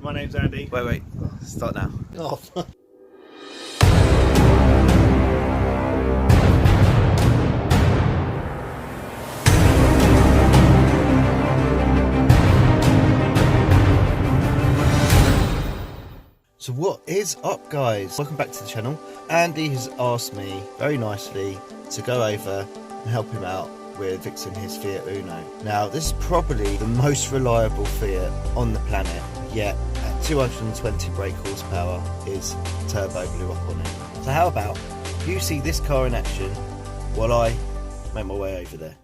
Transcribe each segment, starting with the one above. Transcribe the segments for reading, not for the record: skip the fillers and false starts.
my name's Andy. Wait, start now. Oh. So what is up, guys? Welcome back to the channel. Andy has asked me very nicely to go over and help him out with fixing his Fiat Uno. Now, this is probably the most reliable Fiat on the planet, yet at 220 brake horsepower his turbo blew up on it. So how about you see this car in action while I make my way over there.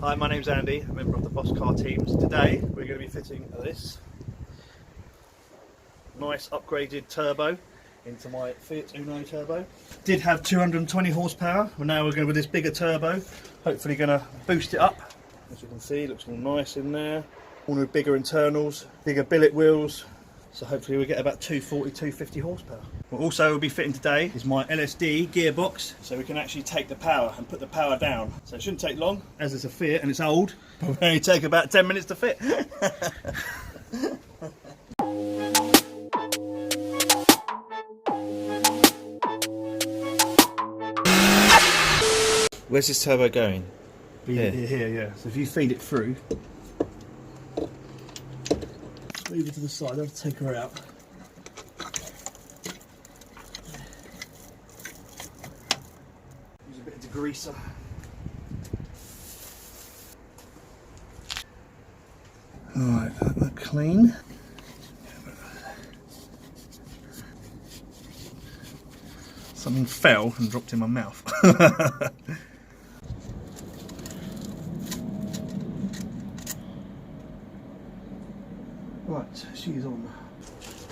Hi, my name's Andy, a member of the Boss Car teams. Today we're going to be fitting this nice upgraded turbo into my Fiat Uno Turbo. Did have 220 horsepower, well now we're going with this bigger turbo. Hopefully going to boost it up. As you can see, it looks all nice in there. All new bigger internals, bigger billet wheels. So hopefully we'll get about 240, 250 horsepower. What also we'll be fitting today is my LSD gearbox, so we can actually take the power and put the power down. So it shouldn't take long, as it's a Fiat and it's old, but will only take about 10 minutes to fit. Where's this turbo going? Here, yeah. So if you feed it through, move it to the side, I'll take her out. Use a bit of degreaser. Alright, that clean. Something fell and dropped in my mouth. Right, she's on. Let's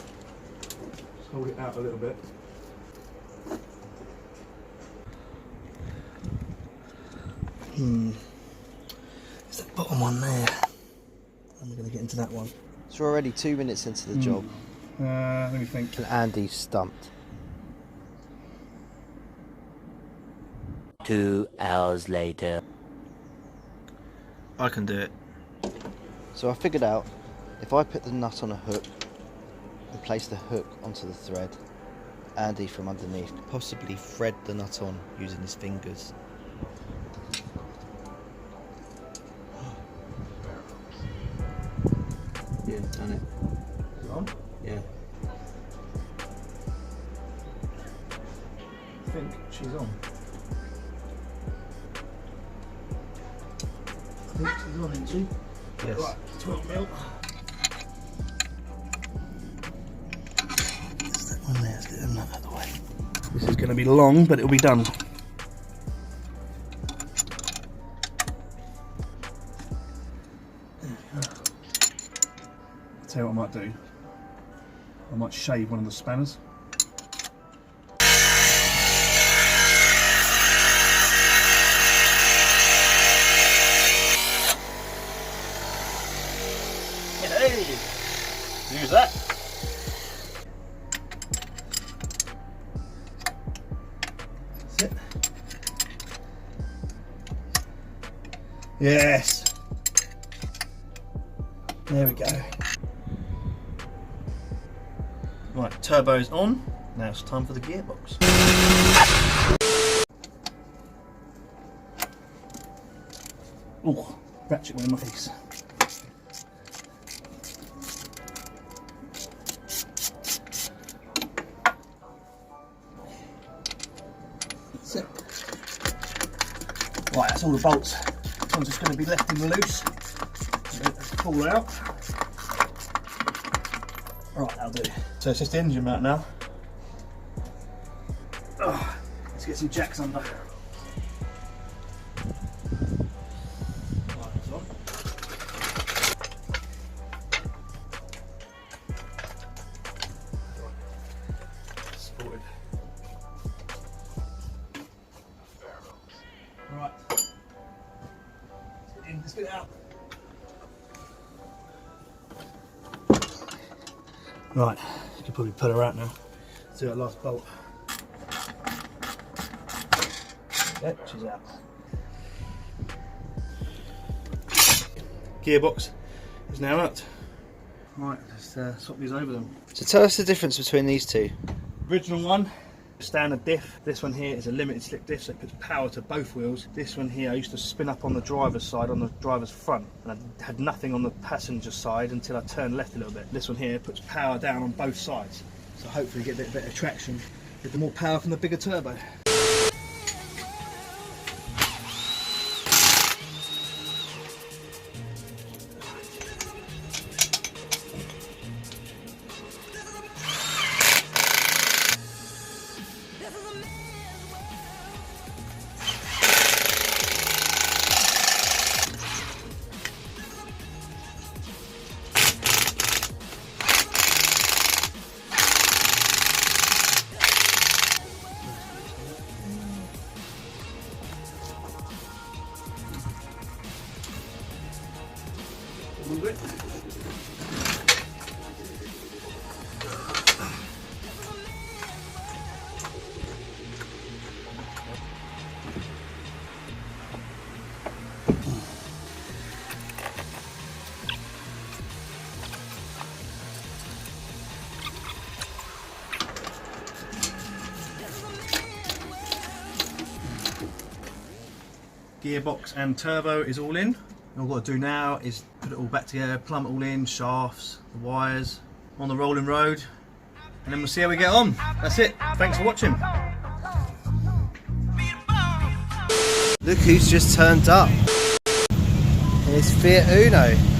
hold it out a little bit. It's that bottom one there. And we're going to get into that one. So we're already 2 minutes into the job. Let me think. And Andy's stumped. 2 hours later. I can do it. So I figured out, if I put the nut on a hook and place the hook onto the thread, Andy from underneath could possibly thread the nut on using his fingers. Yeah, done it. Is it on? Yeah. I think she's on. I think she's on, isn't she? Yes. Right, 12 mil. There's that one there, let's get the nut out of the way. This is going to be long, but it'll be done. I'll tell you what I might do. I might shave one of the spanners. Hey! Use that. That's it. Yes. There we go. Right, turbo's on. Now it's time for the gearbox. Oh, ratchet one in my face. That's it. Right, that's all the bolts. This one's just going to be left in loose. Let's pull out. Right, that'll do. So it's just the engine mount now. Oh, let's get some jacks under. Right, that's on. Supported. Right. Let's get in, let's get it out. Right, you can probably pull her out now. Let's do that last bolt. Yep, she's out. Gearbox is now out. Right, let's swap these over them. So tell us the difference between these two. Original one, standard diff. This one here is a limited slip diff, so it puts power to both wheels. This one here I used to spin up on the driver's side, on the driver's front, and I had nothing on the passenger side until I turned left a little bit. This one here puts power down on both sides, so hopefully get a bit of traction with the more power from the bigger turbo. Move it. Gearbox and turbo is all in. All I've got to do now is put it all back together, plumb it all in, shafts, the wires, on the rolling road, and then we'll see how we get on. That's it. Thanks for watching. Look who's just turned up in his Fiat Uno.